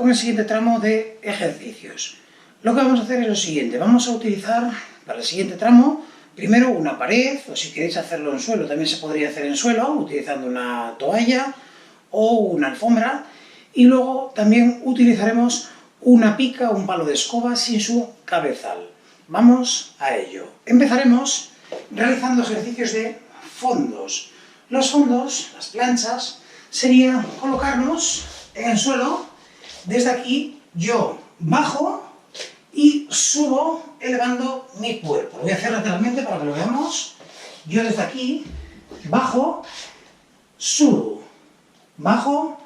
con el siguiente tramo de ejercicios. Lo que vamos a hacer es lo siguiente, vamos a utilizar para el siguiente tramo primero una pared, o si queréis hacerlo en suelo, también se podría hacer en suelo, utilizando una toalla o una alfombra, y luego también utilizaremos una pica o un palo de escoba sin su cabezal. Vamos a ello. Empezaremos realizando ejercicios de fondos. Los fondos, las planchas, sería colocarnos en el suelo. Desde aquí yo bajo y subo elevando mi cuerpo. Lo voy a hacer lateralmente para que lo veamos. Yo desde aquí bajo, subo, bajo,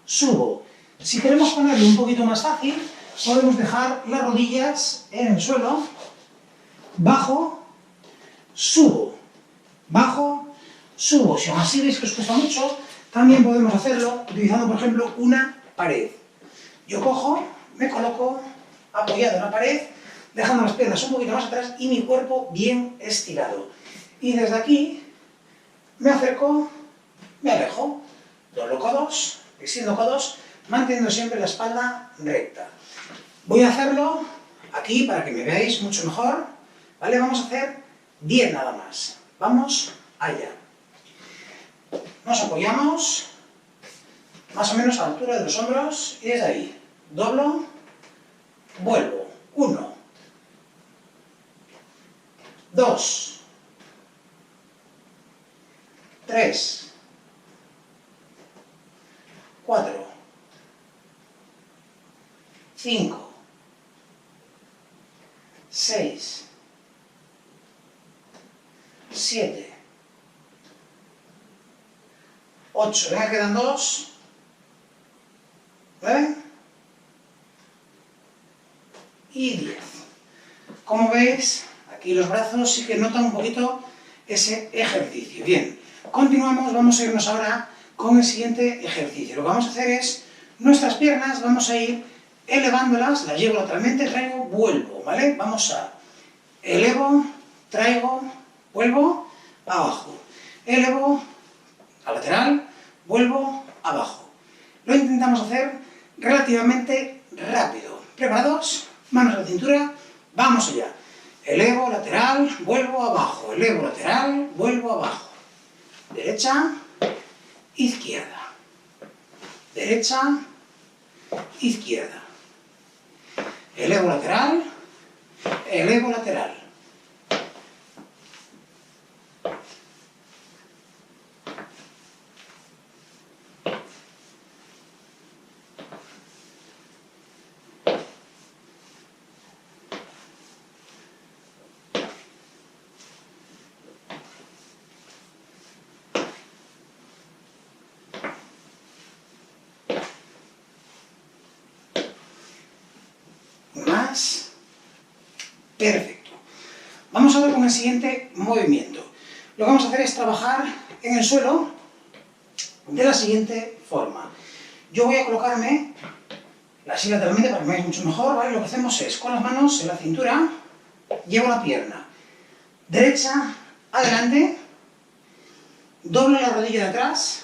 subo. Si queremos ponerlo un poquito más fácil, podemos dejar las rodillas en el suelo, bajo, subo, bajo, subo. Si aún así veis que os cuesta mucho, también podemos hacerlo utilizando, por ejemplo, una pared. Yo cojo, me coloco apoyado en la pared, dejando las piernas un poquito más atrás y mi cuerpo bien estirado. Y desde aquí me acerco, me alejo, doblo codos, extiendo codos, manteniendo siempre la espalda recta. Voy a hacerlo aquí para que me veáis mucho mejor, ¿vale? Vamos a hacer 10 nada más. Vamos allá. Nos apoyamos más o menos a la altura de los hombros y desde ahí doblo, vuelvo. 1, 2, 3, 4, 5, 6, 7, 8, venga, quedan 2, 9 y 10. Como veis, aquí los brazos sí que notan un poquito ese ejercicio. Bien, continuamos, vamos a irnos ahora con el siguiente ejercicio. Lo que vamos a hacer es, nuestras piernas vamos a ir elevándolas, las llevo lateralmente, traigo, vuelvo, ¿vale? Vamos a elevo, traigo, vuelvo, abajo. Elevo, a lateral, vuelvo, abajo. Lo intentamos hacer relativamente rápido. ¿Preparados? Manos a la cintura, vamos allá. Elevo, lateral, vuelvo, abajo. Elevo, lateral, vuelvo, abajo. Derecha, izquierda. Derecha, izquierda. Elevo, lateral, elevo, lateral. Más. Perfecto. Vamos ahora con el siguiente movimiento. Lo que vamos a hacer es trabajar en el suelo de la siguiente forma. Yo voy a colocarme así lateralmente para que me veáis mucho mejor, ¿vale? Lo que hacemos es, con las manos en la cintura, llevo la pierna derecha adelante, doblo la rodilla de atrás,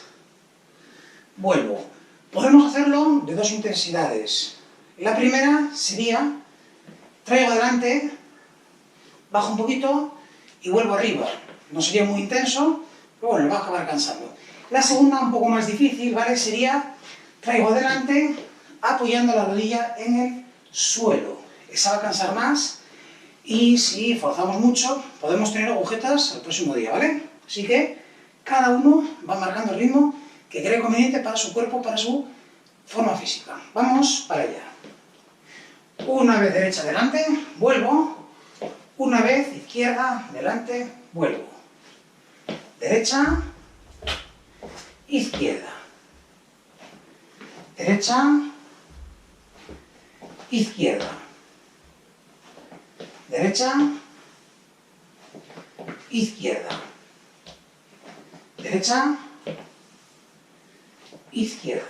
vuelvo. Podemos hacerlo de dos intensidades. La primera sería, traigo adelante, bajo un poquito y vuelvo arriba. No sería muy intenso, pero bueno, va a acabar cansando. La segunda, un poco más difícil, ¿vale? Sería, traigo adelante, apoyando la rodilla en el suelo. Esa va a cansar más y si forzamos mucho, podemos tener agujetas el próximo día, ¿vale? Así que cada uno va marcando el ritmo que cree conveniente para su cuerpo, para su forma física. Vamos para allá. Una vez derecha adelante, vuelvo. Una vez izquierda, adelante, vuelvo. Derecha, izquierda. Derecha, izquierda. Derecha, izquierda. Derecha, izquierda.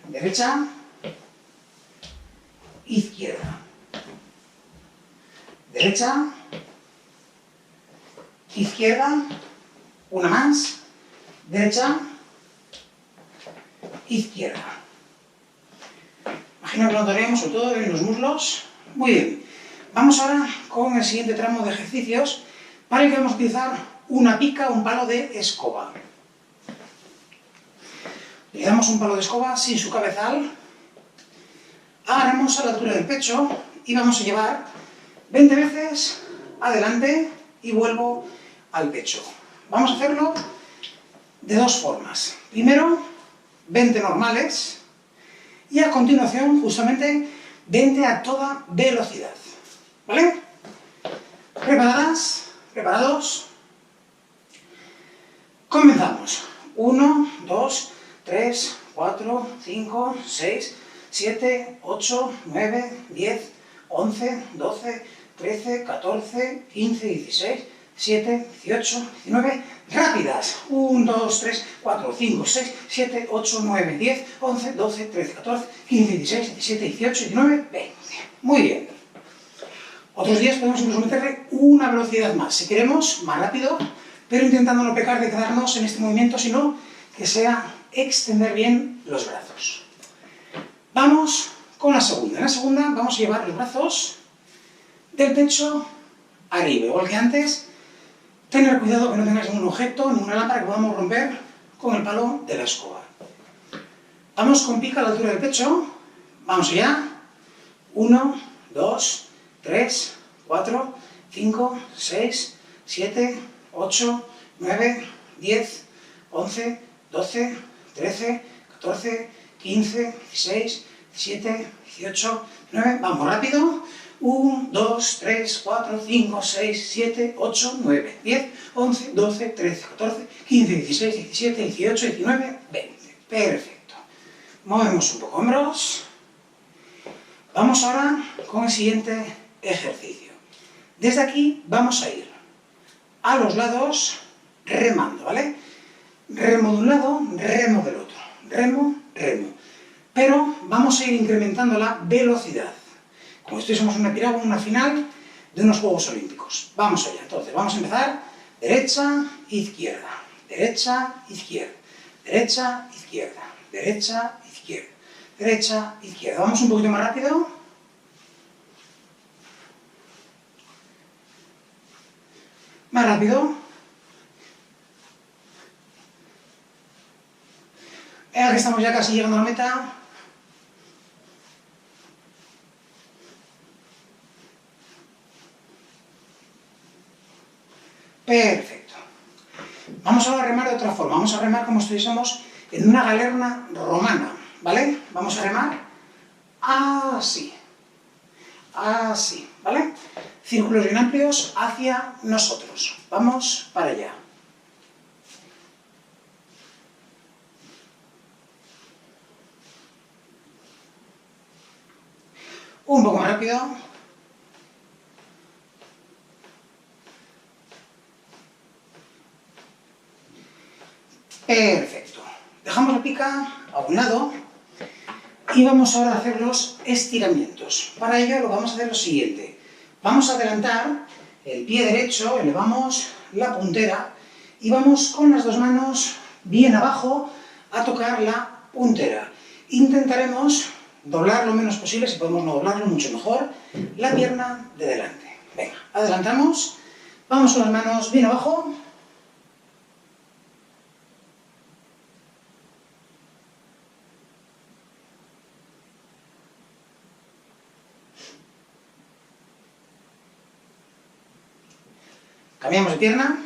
Derecha, izquierda. Derecha, izquierda, una más, derecha, izquierda. Imagino que lo notaríamos sobre todo en los muslos. Muy bien. Vamos ahora con el siguiente tramo de ejercicios para el que vamos a utilizar una pica o un palo de escoba. Le damos un palo de escoba sin su cabezal, agarramos a la altura del pecho y vamos a llevar 20 veces adelante y vuelvo al pecho. Vamos a hacerlo de dos formas. Primero, 20 normales y a continuación, justamente, 20 a toda velocidad. ¿Vale? ¿Preparadas? ¿Preparados? Comenzamos. 1, 2, 3, 4, 5, 6, 7, 8, 9, 10, 11, 12, 13, 14, 15, 16, 17, 18, 19, rápidas. 1, 2, 3, 4, 5, 6, 7, 8, 9, 10, 11, 12, 13, 14, 15, 16, 17, 18, 19, 20. Muy bien. Otros días podemos incluso meterle una velocidad más, si queremos, más rápido, pero intentando no pecar de quedarnos en este movimiento, sino que sea extender bien los brazos. Vamos con la segunda. En la segunda vamos a llevar los brazos del pecho arriba, igual que antes. Tener cuidado que no tengáis ningún objeto, ninguna lámpara que podamos romper con el palo de la escoba. Vamos con pica a la altura del pecho. Vamos allá. 1, 2, 3, 4, 5, 6, 7, 8, 9, 10, 11, 12, 13, 14, 15, 16, 17, 18, 19. Vamos rápido. 1, 2, 3, 4, 5, 6, 7, 8, 9, 10, 11, 12, 13, 14, 15, 16, 17, 18, 19, 20. Perfecto. Movemos un poco hombros. Vamos ahora con el siguiente ejercicio. Desde aquí vamos a ir a los lados remando, ¿vale? Remo de un lado, remo del otro. Remo, remo. Pero vamos a ir incrementando la velocidad. Como si estuviésemos en una pirámide, una final de unos Juegos Olímpicos. Vamos allá. Entonces, vamos a empezar derecha, izquierda, derecha, izquierda, derecha, izquierda, derecha, izquierda, derecha, izquierda. Vamos un poquito más rápido. Más rápido. Venga, que estamos ya casi llegando a la meta. Perfecto. Vamos ahora a remar de otra forma. Vamos a remar como si estuviésemos en una galerna romana, ¿vale? Vamos a remar así. Así, ¿vale? Círculos bien amplios hacia nosotros. Vamos para allá. Un poco más rápido. Perfecto. Dejamos la pica a un lado y vamos ahora a hacer los estiramientos. Para ello lo vamos a hacer lo siguiente. Vamos a adelantar el pie derecho, elevamos la puntera y vamos con las dos manos bien abajo a tocar la puntera. Intentaremos doblar lo menos posible, si podemos no doblarlo, mucho mejor, la pierna de delante. Venga, adelantamos, vamos con las manos bien abajo. Cambiamos de pierna.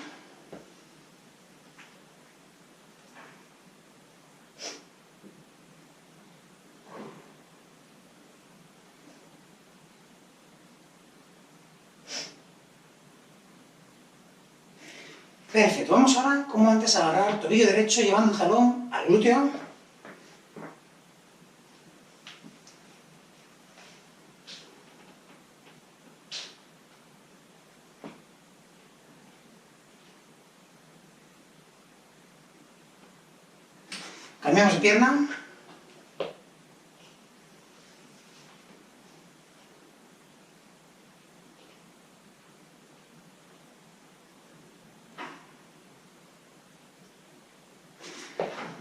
Perfecto, vamos ahora, como antes, a agarrar el tobillo derecho llevando el talón al glúteo. Cambiamos de pierna.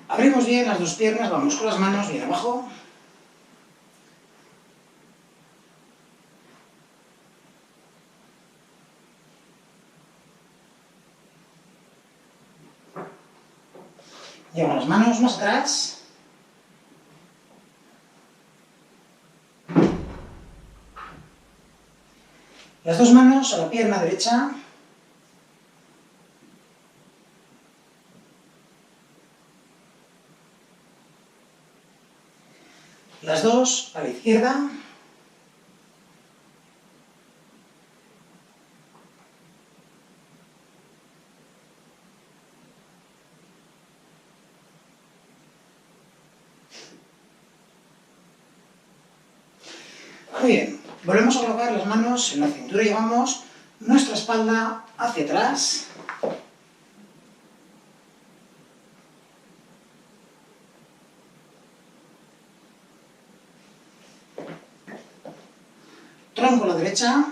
Abrimos bien las dos piernas, vamos con las manos bien abajo. Llevo las manos más atrás. Las dos manos a la pierna derecha. Las dos a la izquierda. Muy bien, volvemos a colocar las manos en la cintura y llevamos nuestra espalda hacia atrás. Tronco a la derecha.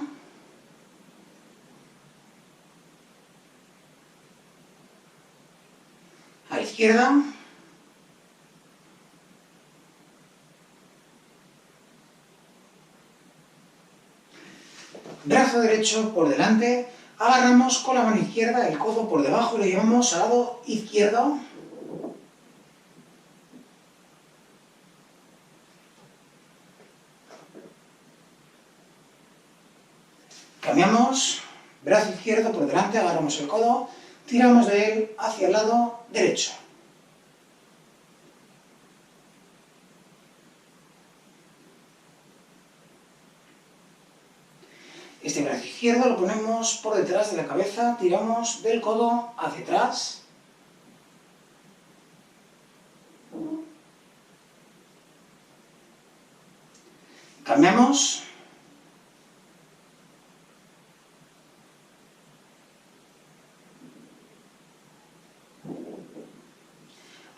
A la izquierda. Brazo derecho por delante, agarramos con la mano izquierda el codo por debajo y lo llevamos al lado izquierdo. Cambiamos, brazo izquierdo por delante, agarramos el codo, tiramos de él hacia el lado derecho. Este brazo izquierdo lo ponemos por detrás de la cabeza, tiramos del codo hacia atrás. Cambiamos.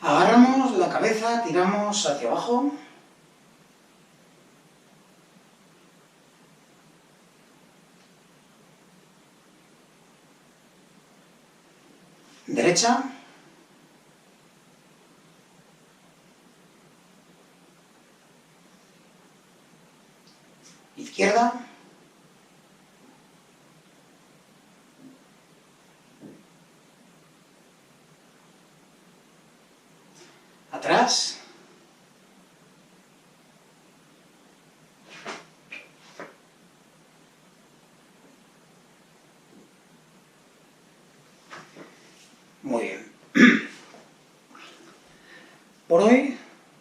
Agarramos la cabeza, tiramos hacia abajo. Derecha. Izquierda. Atrás. Muy bien. Por hoy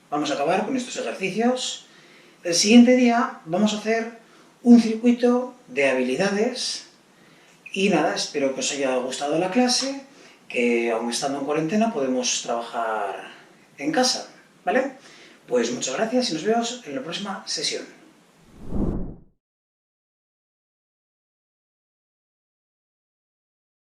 vamos a acabar con estos ejercicios. El siguiente día vamos a hacer un circuito de habilidades y nada, espero que os haya gustado la clase, que aun estando en cuarentena podemos trabajar en casa, ¿vale? Pues muchas gracias y nos vemos en la próxima sesión.